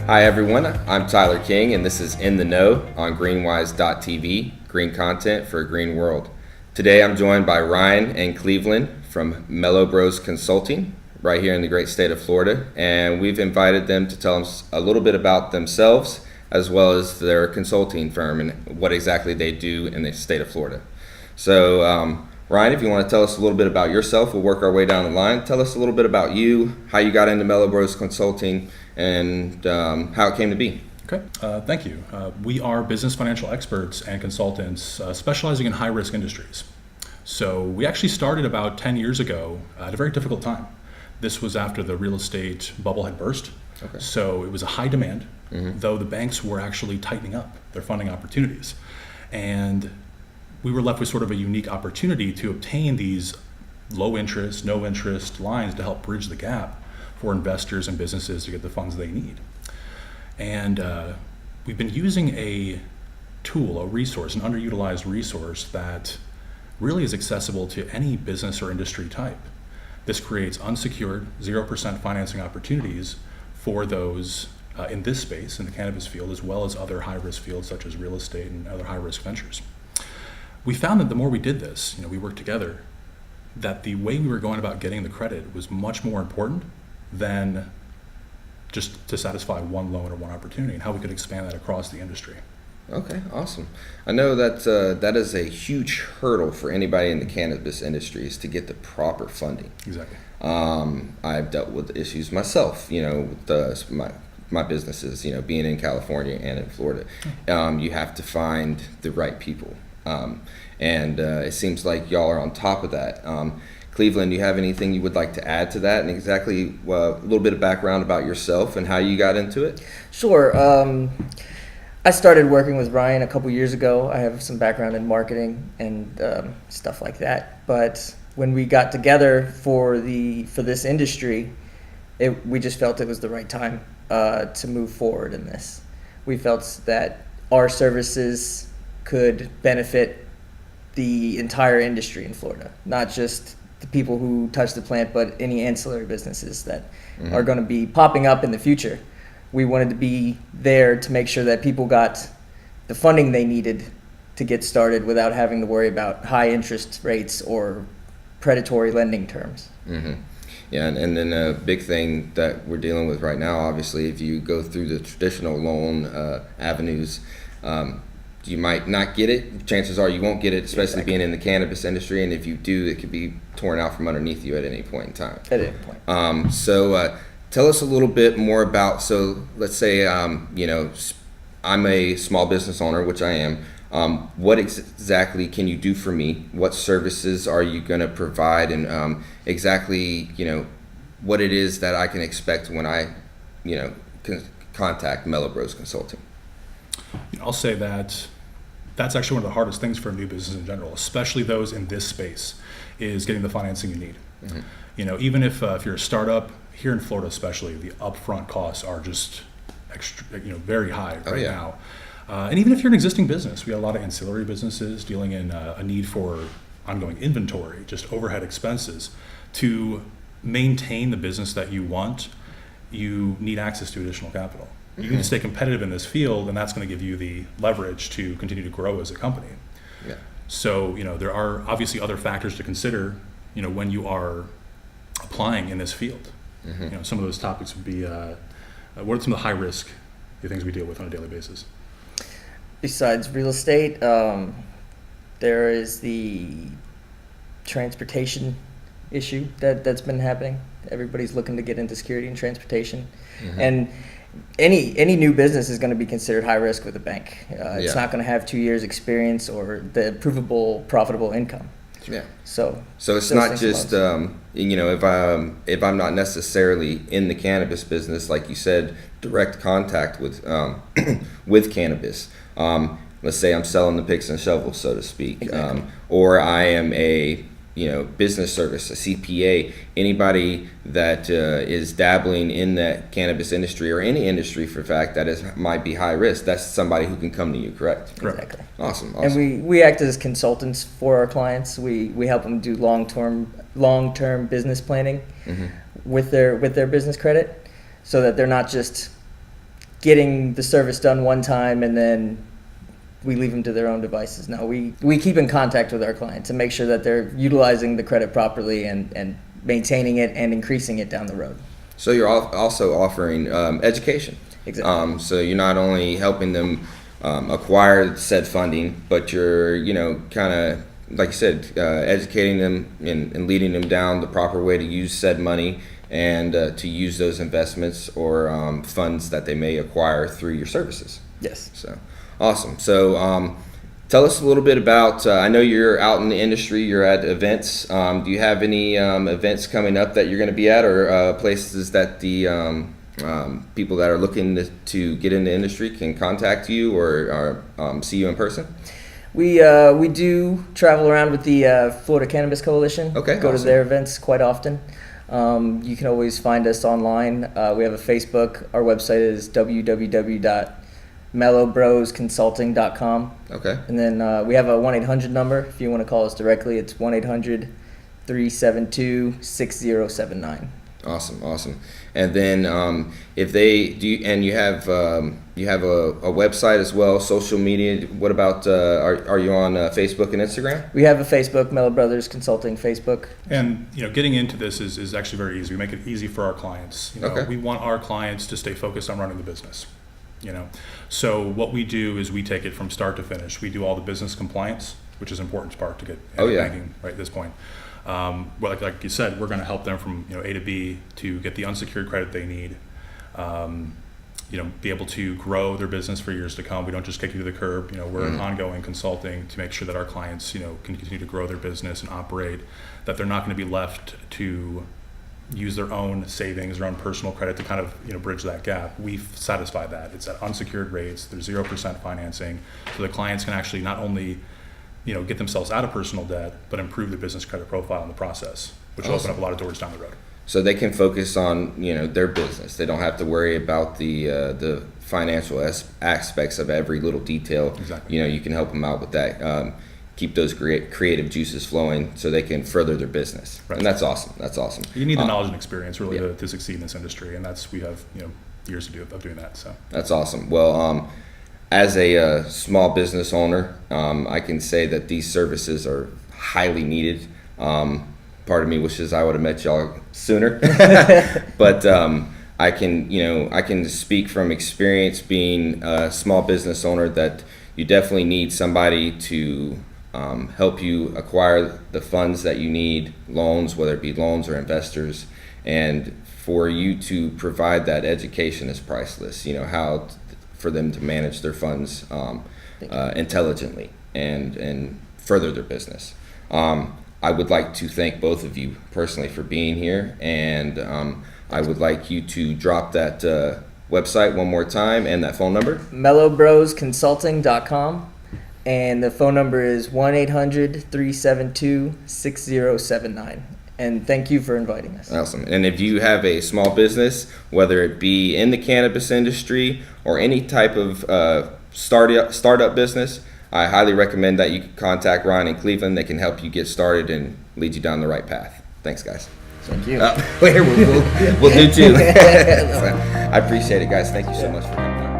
Hi everyone, I'm Tyler King and this is In the Know on greenwise.tv, green content for a green world. Today I'm joined by Ryan and Cleveland from Mellow Consulting right here in the great state of Florida, and we've invited them to tell us a little bit about themselves as well as their consulting firm and what exactly they do in the state of Florida. So Ryan, if you want to tell us a little bit about yourself, we'll work our way down the line. Tell us a little bit about you, how you got into Mellow Consulting, and how it came to be. Okay, thank you. We are business financial experts and consultants specializing in high-risk industries. So we actually started about 10 years ago at a very difficult time. This was after the real estate bubble had burst. Okay. So it was a high demand, though the banks were actually tightening up their funding opportunities. And we were left with sort of a unique opportunity to obtain these low interest, no interest lines to help bridge the gap for investors and businesses to get the funds they need. And we've been using a tool, a resource, an underutilized resource that really is accessible to any business or industry type. This creates unsecured 0% financing opportunities for those in this space, in the cannabis field, as well as other high-risk fields such as real estate and other high-risk ventures. We found that the more we did this, we worked together, that the way we were going about getting the credit was much more important than just to satisfy one loan or one opportunity, and how we could expand that across the industry. Okay, awesome. I know that that is a huge hurdle for anybody in the cannabis industry is to get the proper funding. Exactly. I've dealt with issues myself, with my businesses, being in California and in Florida. You have to find the right people. And it seems like y'all are on top of that. Cleveland, do you have anything you would like to add to that, and exactly a little bit of background about yourself and how you got into it? Sure. I started working with Ryan a couple years ago. I have some background in marketing and stuff like that. But when we got together for this industry, we just felt it was the right time to move forward in this. We felt that our services could benefit the entire industry in Florida, not just the people who touch the plant, but any ancillary businesses that are going to be popping up in the future. We wanted to be there to make sure that people got the funding they needed to get started without having to worry about high interest rates or predatory lending terms. Yeah, and then a big thing that we're dealing with right now, obviously, if you go through the traditional loan avenues, you might not get it. Chances are you won't get it, especially being in the cannabis industry. And if you do, it could be torn out from underneath you at any point in time. At any point. So tell us a little bit more about, so let's say, I'm a small business owner, which I am. What exactly can you do for me? What services are you going to provide? And exactly, what it is that I can expect when I, contact Mellow Consulting. I'll say that that's actually one of the hardest things for a new business in general, especially those in this space, is getting the financing you need. Even if you're a startup here in Florida, especially, the upfront costs are just very high now. And even if you're an existing business, we have a lot of ancillary businesses dealing in a need for ongoing inventory, just overhead expenses. To maintain the business that you want, you need access to additional capital. You need to stay competitive in this field, and that's going to give you the leverage to continue to grow as a company. Yeah. So, there are obviously other factors to consider, when you are applying in this field. Some of those topics would be, what are some of the high risk things we deal with on a daily basis? Besides real estate, there is the transportation issue that's been happening. Everybody's looking to get into security and transportation. And any new business is going to be considered high risk with a bank. It's not going to have 2 years experience or the provable profitable income. Yeah. So it's not just if I'm not necessarily in the cannabis business, like you said, direct contact with with cannabis. Let's say I'm selling the picks and shovels, so to speak, exactly. Or I am a business service, a CPA, anybody that is dabbling in that cannabis industry or any industry for fact that might be high risk, that's somebody who can come to you, correct? Exactly. Awesome. And we act as consultants for our clients. We help them do long-term business planning with their business credit, so that they're not just getting the service done one time and then we leave them to their own devices. No, we keep in contact with our clients and make sure that they're utilizing the credit properly and maintaining it and increasing it down the road. So you're also offering education. Exactly. So you're not only helping them acquire said funding, but you're, kind of, like you said, educating them and leading them down the proper way to use said money and to use those investments or funds that they may acquire through your services. Yes. So awesome. So tell us a little bit about, I know you're out in the industry, you're at events. Do you have any events coming up that you're going to be at, or places that the people that are looking to get in the industry can contact you or see you in person? We do travel around with the Florida Cannabis Coalition. Okay, Go awesome. to their events quite often. You can always find us online. We have a Facebook. Our website is www.mellowbrosconsulting.com. Okay. And then we have a 1-800 number if you want to call us directly. It's 1-800-372-6079. Awesome. And then if they do, and you have a website as well, social media. What about are you on Facebook and Instagram? We have a Facebook, Mellow Brothers Consulting Facebook. And getting into this is actually very easy. We make it easy for our clients. Okay. We want our clients to stay focused on running the business. So what we do is we take it from start to finish. We do all the business compliance, which is an important part to get banking right at this point. Like you said, we're going to help them from A to B to get the unsecured credit they need. Be able to grow their business for years to come. We don't just kick you to the curb. We're ongoing consulting to make sure that our clients can continue to grow their business and operate. That they're not going to be left to use their own savings, their own personal credit to kind of bridge that gap. We've satisfied that. It's at unsecured rates. There's 0% financing, so the clients can actually not only get themselves out of personal debt, but improve their business credit profile in the process, which will open up a lot of doors down the road. So they can focus on their business. They don't have to worry about the financial aspects of every little detail. Exactly. You can help them out with that. Keep those creative juices flowing so they can further their business. Right. And that's awesome. You need the knowledge and experience really to succeed in this industry, and we have years to do of doing that. So that's awesome. Well, as a small business owner, I can say that these services are highly needed. Part of me wishes I would have met y'all sooner, but I can speak from experience being a small business owner that you definitely need somebody to help you acquire the funds that you need, loans, whether it be loans or investors, and for you to provide that education is priceless. How for them to manage their funds intelligently and further their business. I would like to thank both of you personally for being here, and I would like you to drop that website one more time and that phone number. mellowbrosconsulting.com, and the phone number is 1-800-372-6079. And thank you for inviting us. Awesome. And if you have a small business, whether it be in the cannabis industry or any type of startup business, I highly recommend that you contact Ryan in Cleveland. They can help you get started and lead you down the right path. Thanks, guys. Thank you. We'll do too. I appreciate it, guys. Thank you so much for coming on.